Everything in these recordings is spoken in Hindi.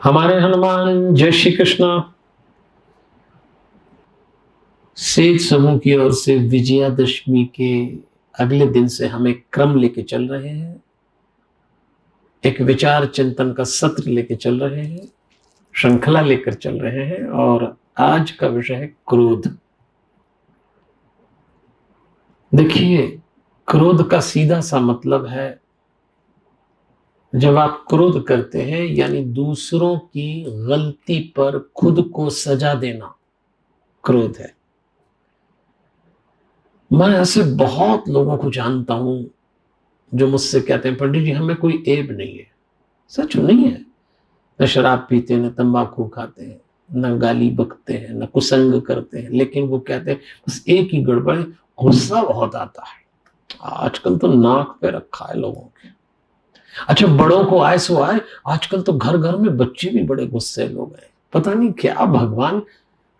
हमारे हनुमान जय श्री कृष्ण। सेठ समूह की ओर से विजयादशमी के अगले दिन से हम एक क्रम लेके चल रहे हैं, एक विचार चिंतन का सत्र लेके चल रहे हैं, श्रृंखला लेकर चल रहे हैं और आज का विषय है क्रोध। देखिए, क्रोध का सीधा सा मतलब है जब आप क्रोध करते हैं यानी दूसरों की गलती पर खुद को सजा देना क्रोध है। मैं ऐसे बहुत लोगों को जानता हूं जो मुझसे कहते हैं पंडित जी हमें कोई ऐब नहीं है। सच नहीं है। न शराब पीते, न तंबाकू खाते हैं, न गाली बकते हैं, न कुसंग करते हैं, लेकिन वो कहते हैं बस एक ही गड़बड़ है, गुस्सा बहुत आता है। आजकल तो नाक पे रखा है लोगों के। अच्छा, बड़ों को आए सो आए, आजकल तो घर घर में बच्चे भी बड़े गुस्से लोग हैं। पता नहीं क्या भगवान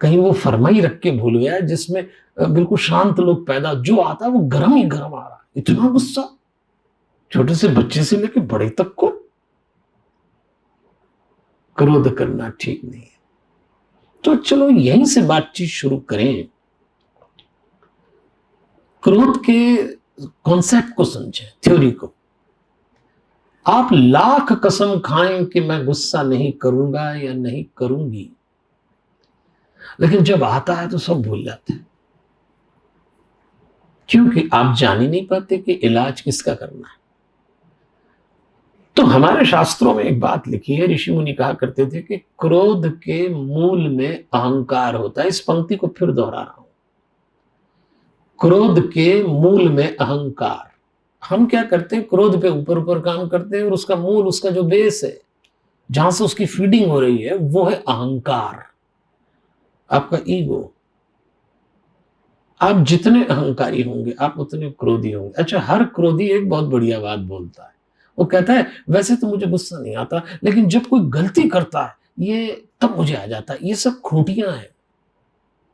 कहीं वो फरमाई रख के भूल गया है जिसमें बिल्कुल शांत लोग पैदा, जो आता है वो गर्म ही गर्म आ रहा है। इतना गुस्सा छोटे से बच्चे से लेकर बड़े तक को। क्रोध करना ठीक नहीं है। तो चलो यहीं से बातचीत शुरू करें। क्रोध के कॉन्सेप्ट को समझें, थ्योरी को। आप लाख कसम खाएं कि मैं गुस्सा नहीं करूंगा या नहीं करूंगी, लेकिन जब आता है तो सब भूल जाते हैं, क्योंकि आप जान ही नहीं पाते कि इलाज किसका करना है। तो हमारे शास्त्रों में एक बात लिखी है, ऋषि मुनि कहा करते थे कि क्रोध के मूल में अहंकार होता है। इस पंक्ति को फिर दोहरा रहा हूं, क्रोध के मूल में अहंकार। हम क्या करते हैं, क्रोध पे ऊपर ऊपर काम करते हैं और उसका मूल, उसका जो बेस है, जहां से उसकी फीडिंग हो रही है, वो है अहंकार, आपका ईगो। आप जितने अहंकारी होंगे आप उतने क्रोधी होंगे। अच्छा, हर क्रोधी एक बहुत बढ़िया बात बोलता है। वो कहता है वैसे तो मुझे गुस्सा नहीं आता, लेकिन जब कोई गलती करता है ये तब मुझे आ जाता है। ये सब खोटियां हैं।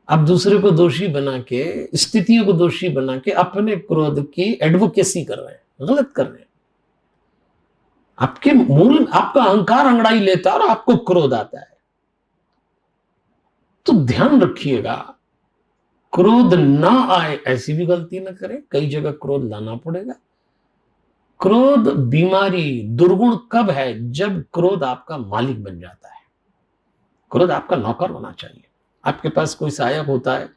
आप दूसरे को दोषी बना के, स्थितियों को दोषी बना के अपने क्रोध की एडवोकेसी कर रहे हैं, गलत कर रहे हैं। आपके मूल, आपका अहंकार अंगड़ाई लेता है और आपको क्रोध आता है। तो ध्यान रखिएगा, क्रोध ना आए ऐसी भी गलती ना करें। कई जगह क्रोध लाना पड़ेगा। क्रोध बीमारी, दुर्गुण कब है? जब क्रोध आपका मालिक बन जाता है। क्रोध आपका नौकर होना चाहिए। आपके पास कोई सहायक होता है,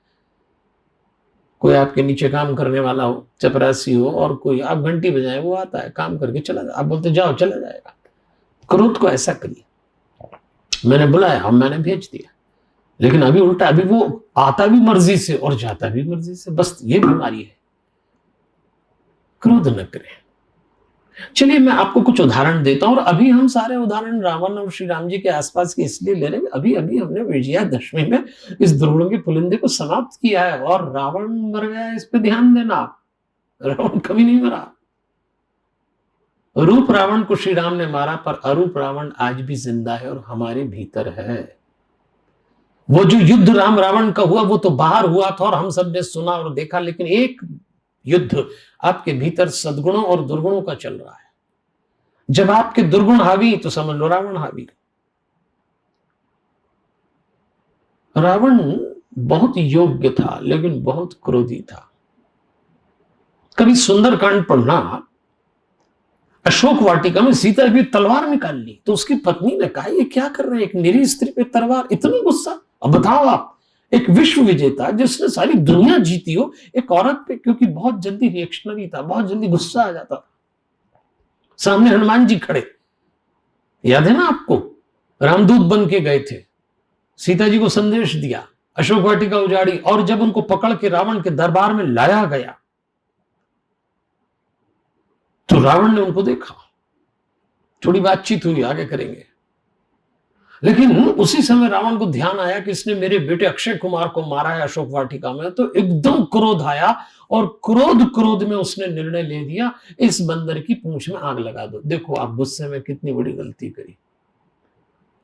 कोई आपके नीचे काम करने वाला हो, चपरासी हो, और कोई आप घंटी बजाए, वो आता है काम करके चला जाए, आप बोलते जाओ, चला जाएगा। क्रोध को ऐसा करिए, मैंने बुलाया और मैंने भेज दिया, लेकिन अभी उल्टा, अभी वो आता भी मर्जी से और जाता भी मर्जी से। बस ये बीमारी है। क्रोध न करें। चलिए मैं आपको कुछ उदाहरण देता हूं, और अभी हम सारे उदाहरण रावण और श्री राम जी के आसपास के इसलिए ले रहे हैं, अभी अभी हमने विजयादशमी में इस द्रोण के पुलिंदे को समाप्त किया है और रावण मर गया, इस पे ध्यान देना। रावण कभी नहीं मरा। रूप रावण को श्री राम ने मारा, पर अरूप रावण आज भी जिंदा है और हमारे भीतर है। वो जो युद्ध राम रावण का हुआ वो तो बाहर हुआ था और हम सब ने सुना और देखा, लेकिन एक युद्ध आपके भीतर सद्गुणों और दुर्गुणों का चल रहा है। जब आपके दुर्गुण हावी तो समझ लो रावण हावी। रावण बहुत योग्य था लेकिन बहुत क्रोधी था। कभी सुंदरकांड पढ़ना, अशोक वाटिका में सीता भी तलवार निकाल ली तो उसकी पत्नी ने कहा ये क्या कर रहे हैं, एक निरीह स्त्री पे तलवार, इतना गुस्सा। अब बताओ आप, एक विश्व विजेता जिसने सारी दुनिया जीती हो, एक औरत पे, क्योंकि बहुत जल्दी रिएक्शनरी था, बहुत जल्दी गुस्सा आ जाता था। सामने हनुमान जी खड़े, याद है ना आपको, रामदूत बन के गए थे, सीता जी को संदेश दिया, अशोक वाटिका उजाड़ी, और जब उनको पकड़ के रावण के दरबार में लाया गया तो रावण ने उनको देखा। थोड़ी बातचीत हुई, आगे करेंगे, लेकिन उसी समय रावण को ध्यान आया कि इसने मेरे बेटे अक्षय कुमार को मारा है अशोक वाटिका में, तो एकदम क्रोध आया और क्रोध में उसने निर्णय ले दिया इस बंदर की पूंछ में आग लगा दो। देखो आप गुस्से में कितनी बड़ी गलती करी।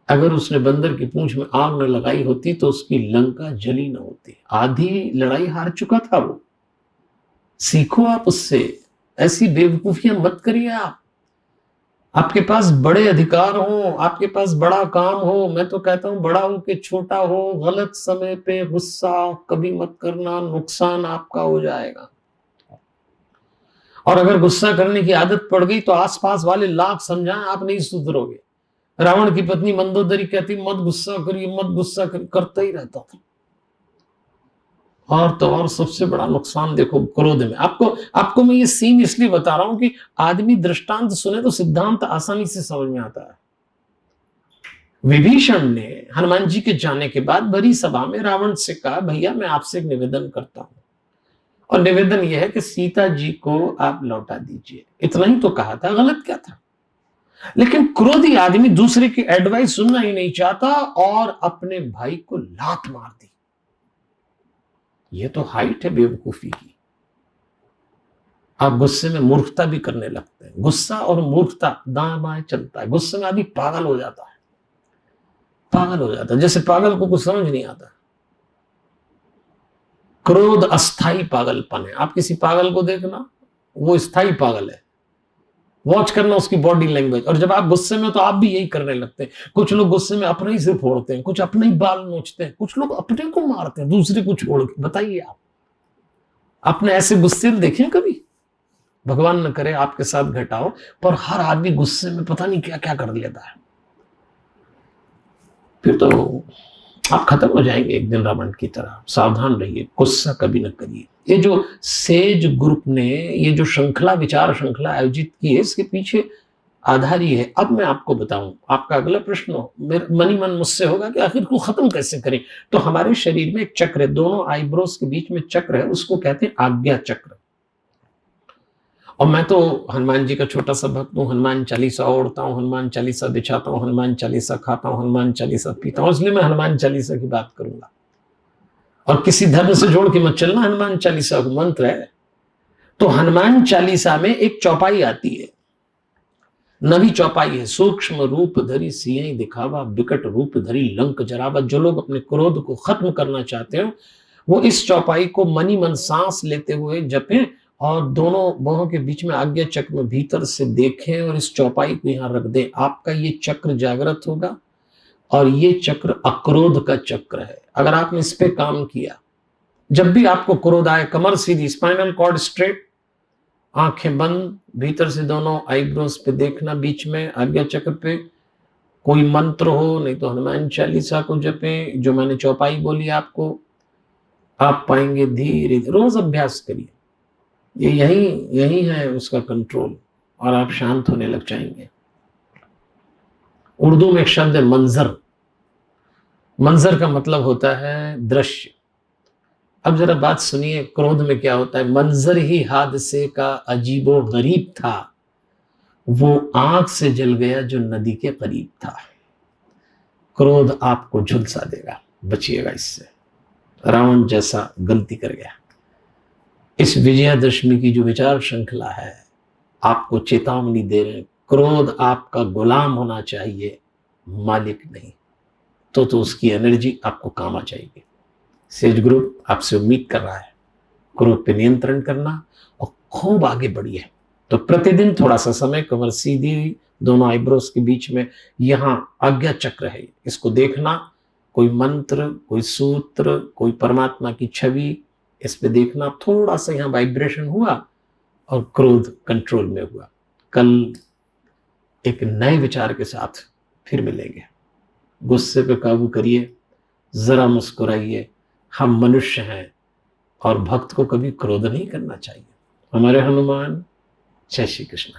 अगर उसने बंदर की पूंछ में आग न लगाई होती तो उसकी लंका जली न होती। आधी लड़ाई हार चुका था वो। सीखो आप उससे, ऐसी बेवकूफियां मत करिए आप। आपके पास बड़े अधिकार हो, आपके पास बड़ा काम हो, मैं तो कहता हूं बड़ा हो कि छोटा हो, गलत समय पे गुस्सा कभी मत करना, नुकसान आपका हो जाएगा। और अगर गुस्सा करने की आदत पड़ गई तो आसपास वाले लाख समझाएं, आप नहीं सुधरोगे। रावण की पत्नी मंदोदरी कहती मत गुस्सा करिए, मत गुस्सा करिए, करता ही रहता था। और तो और सबसे बड़ा नुकसान देखो क्रोध में। आपको आपको मैं ये सीन इसलिए बता रहा हूं कि आदमी दृष्टांत सुने तो सिद्धांत आसानी से समझ में आता है। विभीषण ने हनुमान जी के जाने के बाद बड़ी सभा में रावण से कहा, भैया मैं आपसे एक निवेदन करता हूं, और निवेदन यह है कि सीता जी को आप लौटा दीजिए। इतना ही तो कहा था, गलत क्या था? लेकिन क्रोधी आदमी दूसरे की एडवाइस सुनना ही नहीं चाहता और अपने भाई को लात मार दी। यह तो हाइट है बेवकूफी की। आप गुस्से में मूर्खता भी करने लगते हैं। गुस्सा और मूर्खता दाएं बाएं चलता है। गुस्से में आदमी पागल हो जाता है, पागल हो जाता है, जैसे पागल को कुछ समझ नहीं आता। क्रोध अस्थाई पागलपन है। आप किसी पागल को देखना, वो स्थाई पागल है। वॉच करना उसकी बॉडी लैंग्वेज। और जब आप गुस्से में, तो आप भी यही करने लगते हैं। कुछ लोग गुस्से में अपने ही सिर फोड़ते हैं, कुछ अपने ही बाल नोचते हैं, कुछ लोग अपने को मारते हैं दूसरे को छोड़ के। बताइए आप, आपने ऐसे गुस्से देखे कभी? भगवान न करे आपके साथ घटाओ, पर हर आदमी गुस्से में पता नहीं क्या क्या कर लेता है। फिर तो आप खत्म हो जाएंगे एक दिन रावण की तरह। सावधान रहिए, गुस्सा कभी न करिए। ये जो सेज ग्रुप ने ये जो श्रृंखला, विचार श्रृंखला आयोजित की है, इसके पीछे आधार ही है। अब मैं आपको बताऊं, आपका अगला प्रश्न मन ही मन मुझसे होगा कि आखिर को खत्म कैसे करें। तो हमारे शरीर में एक चक्र है, दोनों आईब्रोज के बीच में चक्र है, उसको कहते हैं आज्ञा चक्र। और मैं तो हनुमान जी का छोटा सा भक्त हूं। हनुमान चालीसा ओढ़ता हूं, हनुमान चालीसा बिछाता हूं, हनुमान चालीसा खाता हूं, हनुमान चालीसा पीता हूं, इसलिए मैं हनुमान चालीसा की बात करूंगा। और किसी धर्म से जोड़ के मत चलना, हनुमान चालीसा का मंत्र है। तो हनुमान चालीसा में एक चौपाई आती है, नवी चौपाई है। सूक्ष्म रूप धरी सियहि दिखावा, विकट रूप धरी लंक जरावा। जो लोग अपने क्रोध को खत्म करना चाहते हो, वो इस चौपाई को मनी मन सांस लेते हुए जपें, और दोनों बाहों के बीच में आज्ञा चक्र में भीतर से देखें और इस चौपाई को यहां रख दें। आपका ये चक्र जागृत होगा, और ये चक्र अक्रोध का चक्र है। अगर आपने इस पे काम किया, जब भी आपको क्रोध आए, कमर सीधी, स्पाइनल कॉर्ड स्ट्रेट, आंखें बंद, भीतर से दोनों आईब्रोज पे देखना, बीच में आज्ञा चक्र पे कोई मंत्र हो, नहीं तो हनुमान चालीसा को जपें जो मैंने चौपाई बोली आपको। आप पाएंगे धीरे धीरे, रोज अभ्यास करिए, ये यही है उसका कंट्रोल, और आप शांत होने लग जाएंगे। उर्दू में एक शब्द है मंजर। मंजर का मतलब होता है दृश्य। अब जरा बात सुनिए, क्रोध में क्या होता है। मंजर ही हादसे का अजीबो गरीब था, वो आंख से जल गया जो नदी के करीब था। क्रोध आपको झुलसा देगा, बचिएगा इससे। रावण जैसा गलती कर गया। इस विजयादशमी की जो विचार श्रृंखला है, आपको चेतावनी दे रहे हैं, क्रोध आपका गुलाम होना चाहिए, मालिक नहीं। तो उसकी एनर्जी आपको काम आ जाएगी। सेज ग्रुप आपसे उम्मीद कर रहा है क्रोध पे नियंत्रण करना, और खूब आगे बढ़िए। तो प्रतिदिन थोड़ा सा समय, कमर सीधी, दोनों आईब्रोज के बीच में यहां आज्ञा चक्र है, इसको देखना। कोई मंत्र, कोई सूत्र, कोई परमात्मा की छवि, इस पे देखना। थोड़ा सा यहां वाइब्रेशन हुआ और क्रोध कंट्रोल में हुआ। कल एक नए विचार के साथ फिर मिलेंगे। गुस्से पे काबू करिए, जरा मुस्कुराइए। हम मनुष्य हैं, और भक्त को कभी क्रोध नहीं करना चाहिए। हमारे हनुमान। जय श्री कृष्ण।